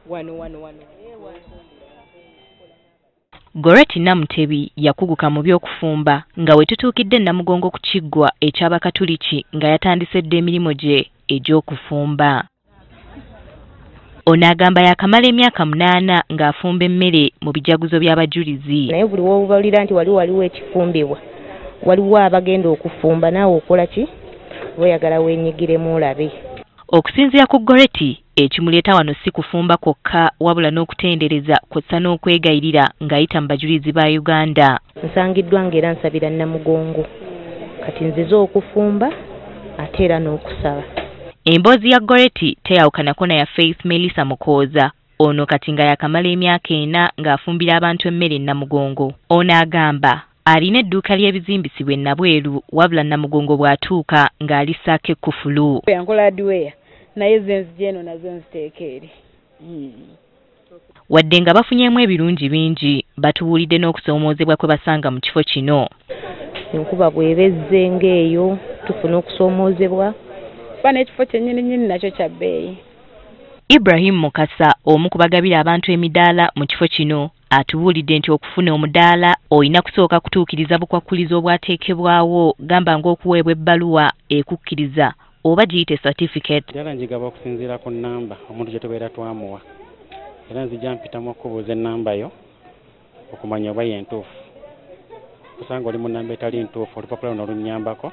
wano. Goreti Namutebi yakuguka mu by'okufumba nga wetutuukidde Namugongo ku kiggwa eky'Abakatuliki nga yatandisedde emirimu gye egy'okufumba. Ono agamba yakamala emyaka 8 ng'afumba emmere mu bijaguzo by'abajulizi. Naye buli w'obawulira nti waliwo ekifumbibwa waliwo abagenda okufumba naawe okola ki oyagala weenyigiremu olabe. Okusinziira ku Goreti ekimuleeta wano si kufumba kwokka wabula n'okutendereza kw'ossa n'okwegayirira ng'ayita mu bajulizi ba Uganda. Nsangiddwa ng'era nsabira Namugongo kati nzize okufumba ate era n'okusaba. Emboozi ya Goreti teyawukanako na ya Faith Melissa Mukooza. Ono kati nga yakamala emyaka 4 ng'afumbira abantu emmere Namugongo. Ono agamba alina edduuka ly'ebizimbisibwa e Nabweru wabula Namugongo bw'atuuka ng'alissaako ekkufulu. Yankola hardware naye zenzije eno nazo nziteeka eri. Wadde nga bafunyemu ebirungi bingi batubuulidde n'okusoomoozebwa kwe basanga mu kifo kino. Enkuba bw'ebezze ng'eyo tufuna okusoomoozebwa. N'ekifo kyennyini nakyo kya bbeeyi. Ibrahim Mukasa omu ku bagabira abantu emidaala mu kifo kino atubuulidde nti okufuna omudaala olina kusooka kutuukiriza bukwakkulizo obwateekebwawo gamba ng'okuweebwa ebbaluwa ekukkiriza oba giyite certificate. Era njigaba okusinziira ku nnamba omuntu gye tubeera twamuwa. Era nzija mpitamu okubuuza ennamba yo okumanya oba yentuufu. Kusanga oli mu nnamba etali ntuufu olupapula luno lunnyambako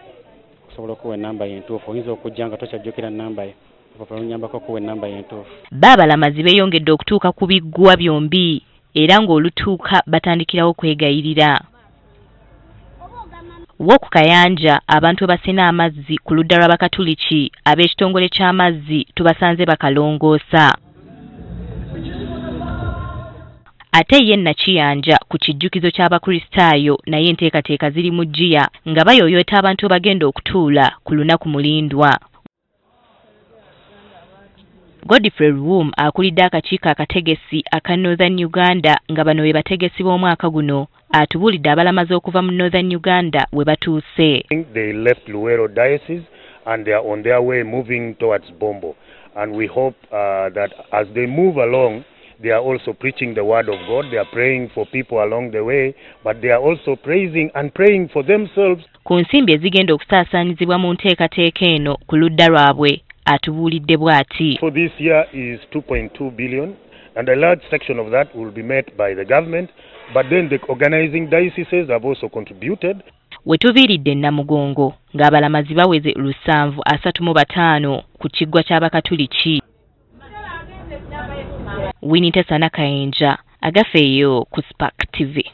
osobola okuwa ennamba yentuufu. Oyinza okujja nga tokyajjukira nnamba yo olupapula lunnyambako okuwa ennamba yentuufu. Baabalamazi beeyongedde okutuuka ku biggwa byombi era ng'olutuuka batandikirawo okwegayirira. Wo ku Kayanja abantu basena amazzi ku ludda lw'Abakatuliki ab'ekitongole ky'amazzi tubasanze bakalongoosa. Ate ye Nakiyanja ku kijjukizo ky'Abakristaayo naye enteekateeka ziri mu jjiya nga bayooyoota abantu bagenda okutuula ku lunaku mulindwa. Godfrey Ruwum akulidde akakiiko akategesi aka Northern Uganda nga bano be bategesi b'omwaka guno atubuulidde abalamaze okuva mu Northern Uganda we batuuse. They left Luweero Diocese and they are on their way moving towards Bombo, and we hope that as they move along they are also preaching the word of God. They are praying for people along the way, but they are also praising and praying for themselves. Ku nsimbi ezigenda okusaasaanyizibwa mu nteekateeka eno ku ludda lwabwe atubuulidde bw'ati. For this year is 2.2 billion, and a large section of that will be met by the government, but then the organizing dioceses have also contributed. Wetuviiridde Namugongo ng'abalamazi baweze 735 ku kiggwa ky'Abakatuliki. Winnie Tesana Kayenja agafeeyo ku Spark TV.